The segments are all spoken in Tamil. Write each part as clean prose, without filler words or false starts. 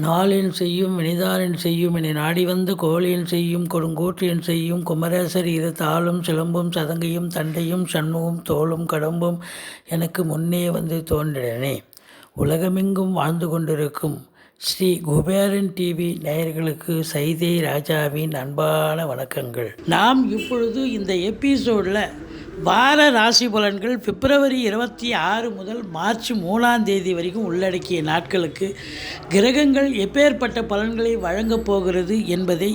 நாளின் செய்யும் வினிதானின் செய்யும் என நாடி வந்த கோழியின் செய்யும் கொடுங்கூற்றியன் செய்யும் குமரேசர் இரு தாளும் சிலம்பும் சதங்கையும் தண்டையும் சண்முகம் தோளும் கடம்பும் எனக்கு முன்னே வந்து தோன்றினே. உலகமெங்கும் வாழ்ந்து கொண்டிருக்கும் ஸ்ரீ குபேரன் டிவி நேயர்களுக்கு சைதை ராஜாவின் அன்பான வணக்கங்கள். நாம் இப்பொழுது இந்த எபிசோடில் வார ராசி பலன்கள் பிப்ரவரி 26 முதல் மார்ச் 3ஆம் தேதி வரைக்கும் உள்ளடக்கிய நாட்களுக்கு கிரகங்கள் எப்பேற்பட்ட பலன்களை வழங்கப் போகிறது என்பதை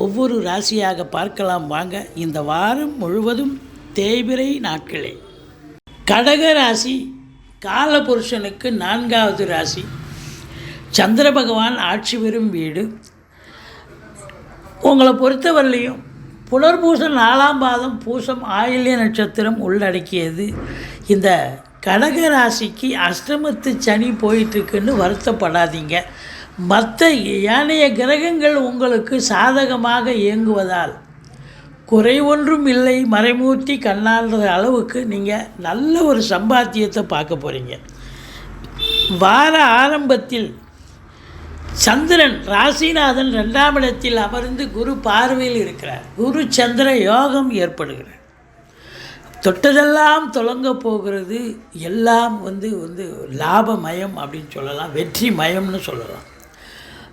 ஒவ்வொரு ராசியாக பார்க்கலாம் வாங்க. இந்த வாரம் முழுவதும் தேய்பிறை நாட்களே. கடக ராசி காலபுருஷனுக்கு 4வது ராசி. சந்திர பகவான் ஆட்சி பெறும் வீடு. உங்களை பொறுத்தவரையிலையும் புனர்பூசம் 4ஆம் பாதம் பூசம் ஆயில்ய நட்சத்திரம் உள்ளடக்கியது. இந்த கடக ராசிக்கு அஷ்டமத்து சனி போயிட்டுருக்குன்னு வருத்தப்படாதீங்க. மற்ற ஏனைய கிரகங்கள் உங்களுக்கு சாதகமாக இயங்குவதால் குறை ஒன்றும் இல்லை, மறைமூர்த்தி கண்ணான்ற அளவுக்கு நீங்கள் நல்ல ஒரு சம்பாத்தியத்தை பார்க்க போகிறீங்க. வார ஆரம்பத்தில் சந்திரன் ராசிநாதன் 2ஆம் இடத்தில் அமர்ந்து குரு பார்வையில் இருக்கிறார். குரு சந்திர யோகம் ஏற்படுகிறார். தொட்டதெல்லாம் தொடங்க போகிறது. எல்லாம் வந்து லாபமயம் அப்படின்னு சொல்லலாம், வெற்றி மயம்னு சொல்லலாம்.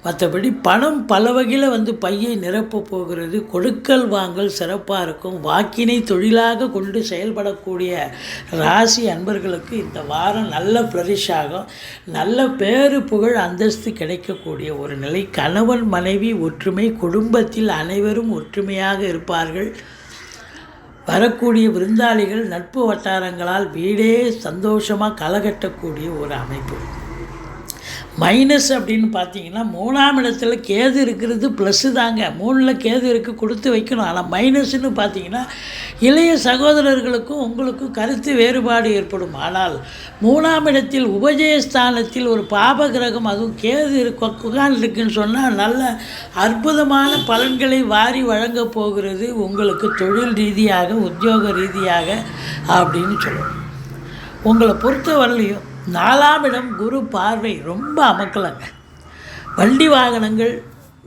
மற்றபடி பணம் பல வகையில் பையை நிரப்ப போகிறது. கொடுக்கல் வாங்கல் சிறப்பாக இருக்கும். வாக்கினை தொழிலாக கொண்டு செயல்படக்கூடிய ராசி அன்பர்களுக்கு இந்த வாரம் நல்ல ஃப்ளரிஷ் ஆகும். நல்ல பேரு புகழ் அந்தஸ்து கிடைக்கக்கூடிய ஒரு நிலை. கணவன் மனைவி ஒற்றுமை, குடும்பத்தில் அனைவரும் ஒற்றுமையாக இருப்பார்கள். வரக்கூடிய விருந்தாளிகள் நட்பு வட்டாரங்களால் வீடே சந்தோஷமாக களகட்டக்கூடிய ஒரு அமைப்பு. மைனஸ் அப்படின்னு பார்த்தீங்கன்னா 3ஆம் இடத்துல கேது இருக்கிறது ப்ளஸ்ஸு தாங்க. 3ல் கேது இருக்குது, கொடுத்து வைக்கணும். ஆனால் மைனஸ்ன்னு பார்த்தீங்கன்னா இளைய சகோதரர்களுக்கும் உங்களுக்கும் கருத்து வேறுபாடு ஏற்படும். ஆனால் 3ஆம் இடத்தில் உபஜயஸ்தானத்தில் ஒரு பாப கிரகம், அதுவும் கேது உட்கார்ந்து இருக்குன்னு சொன்னால் நல்ல அற்புதமான பலன்களை வாரி வழங்க போகிறது உங்களுக்கு. தொழில் ரீதியாக, உத்தியோக ரீதியாக அப்படின்னு சொல்லணும். உங்களை பொறுத்தவரையிலையும் 4ஆம் இடம் குரு பார்வை ரொம்ப அமக்கலங்க. வண்டி வாகனங்கள்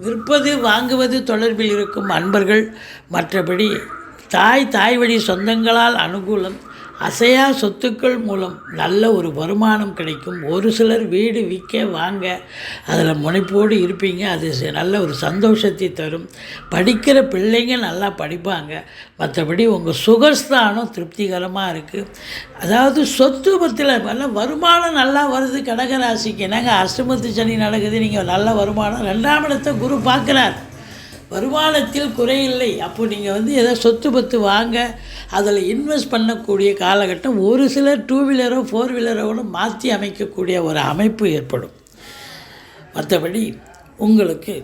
விற்பது வாங்குவது தொடர்பில் இருக்கும் அன்பர்கள், மற்றபடி தாய் வழி சொந்தங்களால் அனுகூலம், அசையா சொத்துக்கள் மூலம் நல்ல ஒரு வருமானம் கிடைக்கும். ஒரு சிலர் வீடு விற்க வாங்க அதில் முனைப்போடு இருப்பீங்க. அது நல்ல ஒரு சந்தோஷத்தை தரும். படிக்கிற பிள்ளைங்க நல்லா படிப்பாங்க. மற்றபடி உங்கள் சுகஸ்தானம் திருப்திகரமாக இருக்குது. அதாவது சொத்து பற்றியில் நல்ல வருமானம் நல்லா வருது கடகராசிக்கு. என்னங்க அஷ்டமத்து சனி நடக்குது, நீங்கள் நல்ல வருமானம். 2ஆம் இடத்தை குரு பார்க்குறார். வருமானத்தில் குறையில்லை. அப்போ நீங்கள் ஏதோ சொத்து பத்து வாங்க அதில் இன்வெஸ்ட் பண்ணக்கூடிய காலகட்டம். ஒரு சிலர் 2 வீலரோ 4 வீலரோட மாற்றி அமைக்கக்கூடிய ஒரு அமைப்பு ஏற்படும். மற்றபடி உங்களுக்கு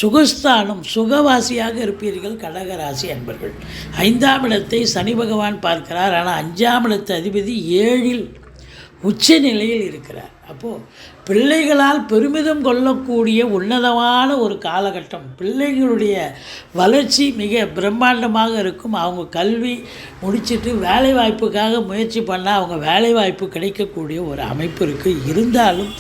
சுகஸ்தானம், சுகவாசியாக இருப்பீர்கள் கடகராசி அன்பர்கள். 5ஆம் இடத்தை சனி பகவான் பார்க்கிறார். ஆனால் 5ஆம் இடத்து அதிபதி 7இல் உச்ச நிலையில் இருக்கிறார். அப்போது பிள்ளைகளால் பெருமிதம் கொள்ளக்கூடிய உன்னதமான ஒரு காலகட்டம். பிள்ளைகளுடைய வளர்ச்சி மிக பிரம்மாண்டமாக இருக்கும். அவங்க கல்வி முடிச்சுட்டு வேலைவாய்ப்புக்காக முயற்சி பண்ணால் அவங்க வேலைவாய்ப்பு கிடைக்கக்கூடிய ஒரு அமைப்பு இருக்குது. இருந்தாலும்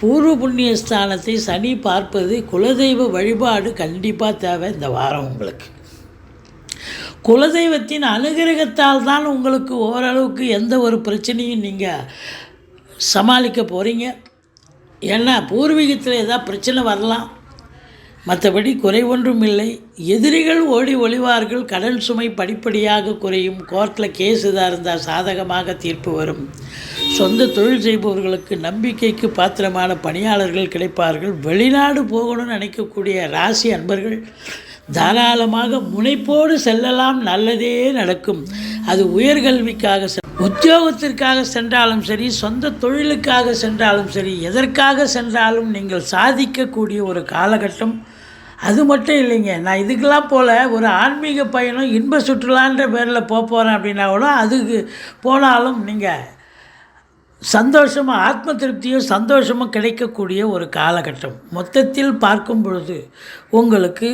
பூர்வ புண்ணிய ஸ்தானத்தை சனி பார்ப்பது, குலதெய்வ வழிபாடு கண்டிப்பாக தேவை இந்த வாரம் உங்களுக்கு. குலதெய்வத்தின் அனுகிரகத்தால் தான் உங்களுக்கு ஓரளவுக்கு எந்த ஒரு பிரச்சனையும் நீங்கள் சமாளிக்க போகிறீங்க. ஏன்னா பூர்வீகத்தில் ஏதாவது பிரச்சனை வரலாம், மற்றபடி குறை ஒன்றும் இல்லை. எதிரிகள் ஓடி ஒளிவார்கள். கடன் சுமை படிப்படியாக குறையும். கோர்ட்டில் கேஸ் இதாக இருந்தால் சாதகமாக தீர்ப்பு வரும். சொந்த தொழில் செய்பவர்களுக்கு நம்பிக்கைக்கு பாத்திரமான பணியாளர்கள் கிடைப்பார்கள். வெளிநாடு போகணும்னு நினைக்கக்கூடிய ராசி அன்பர்கள் தாராளமாக முனைப்போடு செல்லலாம். நல்லதே நடக்கும். அது உயர்கல்விக்காக, உத்தியோகத்திற்காக சென்றாலும் சரி, சொந்த தொழிலுக்காக சென்றாலும் சரி, எதற்காக சென்றாலும் நீங்கள் சாதிக்கக்கூடிய ஒரு காலகட்டம். அது மட்டும் இல்லைங்க, நான் இதுக்கெல்லாம் போல் ஒரு ஆன்மீக பயணம், இன்ப சுற்றுலான்ற பேரில் போகிறேன் அப்படின்னா கூட அதுக்கு போனாலும் நீங்கள் சந்தோஷமாக, ஆத்ம திருப்தியும் சந்தோஷமும் கிடைக்கக்கூடிய ஒரு காலகட்டம். மொத்தத்தில் பார்க்கும் பொழுது உங்களுக்கு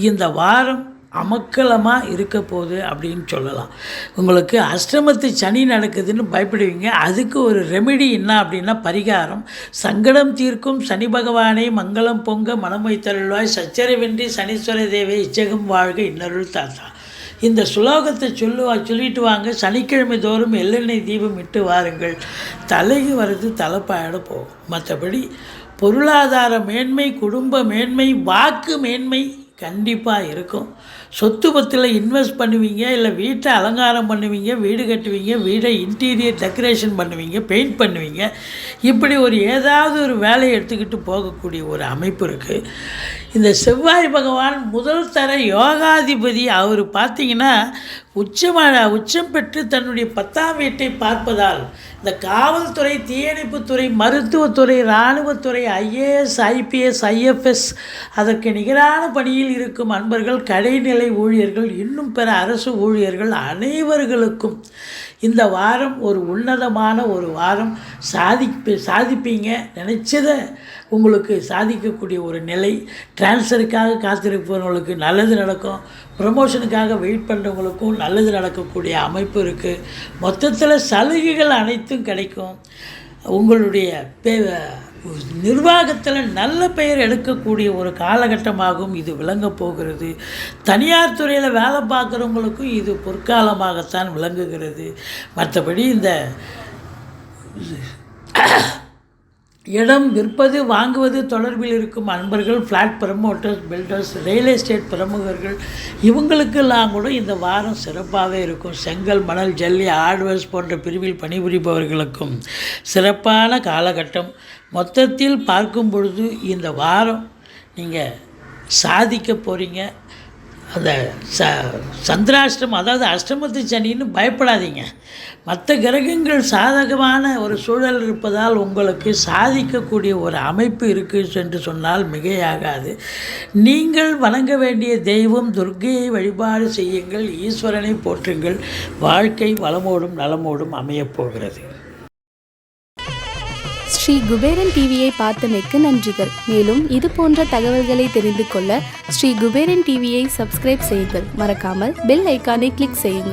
இந்த வாரம் அமக்கலமாக இருக்க போகுது அப்படின்னு சொல்லலாம். உங்களுக்கு அஷ்டமத்து சனி நடக்குதுன்னு பயப்படுவீங்க. அதுக்கு ஒரு ரெமெடி என்ன அப்படின்னா பரிகாரம். சங்கடம் தீர்க்கும் சனி பகவானை மங்களம் பொங்க மனம் வைத்தருள்வாய், சச்சரவின்றி சனீஸ்வர தேவை இச்சகம் வாழ்க இன்னருள் தாத்தா. இந்த சுலோகத்தை சொல்லிட்டு வாங்க. சனிக்கிழமை தோறும் எள்ளெண்ணெய் தீபம் இட்டு வாருங்கள். தலைக்கு வர்றது தலைப்பாயிட போகும். மற்றபடி பொருளாதார மேன்மை, குடும்ப மேன்மை, வாக்கு மேன்மை கண்டிப்பாக இருக்கும். சொத்து பத்தில் இன்வெஸ்ட் பண்ணுவீங்க, இல்லை வீட்டை அலங்காரம் பண்ணுவீங்க, வீடு கட்டுவீங்க, வீடை இன்டீரியர் டெக்கரேஷன் பண்ணுவீங்க, பெயிண்ட் பண்ணுவீங்க. இப்படி ஏதாவது ஒரு வேலையை எடுத்துக்கிட்டு போகக்கூடிய ஒரு அமைப்பு இருக்குது. இந்த செவ்வாய் பகவான் முதல் தர யோகாதிபதி. அவர் பார்த்திங்கன்னா உச்சம் பெற்று தன்னுடைய 10ஆம் வீட்டை பார்ப்பதால் இந்த காவல்துறை, தீயணைப்புத்துறை, மருத்துவத்துறை, இராணுவத்துறை, IAS, IPS, IFS அதற்கு நிகரான பணியில் இருக்கும் அன்பர்கள், கடைநிலை ஊழியர்கள், இன்னும் பிற அரசு ஊழியர்கள் அனைவர்களுக்கும் இந்த வாரம் ஒரு உன்னதமான ஒரு வாரம். சாதிப்பீங்க. நினச்சதை உங்களுக்கு சாதிக்கக்கூடிய ஒரு நிலை. டிரான்ஸ்ஃபருக்காக காத்திருப்பவர்களுக்கு நல்லது நடக்கும். ப்ரமோஷனுக்காக வெயிட் பண்ணுறவங்களுக்கும் நல்லது நடக்கக்கூடிய அமைப்பு இருக்குது. மொத்தத்தில் சலுகைகள் அனைத்தும் கிடைக்கும். உங்களுடைய நிர்வாகத்தில் நல்ல பெயர் எடுக்கக்கூடிய ஒரு காலகட்டமாகவும் இது விளங்கப் போகிறது. தனியார் துறையில் வேலை பார்க்குறவங்களுக்கும் இது பொற்காலமாகத்தான் விளங்குகிறது. மற்றபடி இந்த இடம் விற்பது வாங்குவது தொடர்பில் இருக்கும் அன்பர்கள், flat promoters, builders, real estate பிரமுகர்கள், இவங்களுக்கெல்லாம் கூட இந்த வாரம் சிறப்பாகவே இருக்கும். செங்கல், மணல், ஜல்லி, ஹார்ட்வேர்ஸ் போன்ற பிரிவில் பணிபுரிபவர்களுக்கும் சிறப்பான காலகட்டம். மொத்தத்தில் பார்க்கும் பொழுது இந்த வாரம் நீங்கள் சாதிக்க போகிறீங்க. அந்த சந்திராஷ்டம், அதாவது அஷ்டமத்து சனின்னு பயப்படாதீங்க. மற்ற கிரகங்கள் சாதகமான ஒரு சூழல் இருப்பதால் உங்களுக்கு சாதிக்கக்கூடிய ஒரு அமைப்பு இருக்குது என்று சொன்னால் மிகையாகாது. நீங்கள் வணங்க வேண்டிய தெய்வம் துர்க்கையை வழிபாடு செய்யுங்கள், ஈஸ்வரனை போற்றுங்கள். வாழ்க்கை வளமோடும் நலமோடும் அமையப்போகிறது. ஸ்ரீ குபேரன் டிவியை பார்த்தமைக்கு நன்றிகள். மேலும் இது போன்ற தகவல்களை தெரிந்து கொள்ள ஸ்ரீ குபேரன் டிவியை சப்ஸ்கிரைப் செய்யுங்கள். மறக்காமல் பெல் ஐக்கானை கிளிக் செய்யுங்கள்.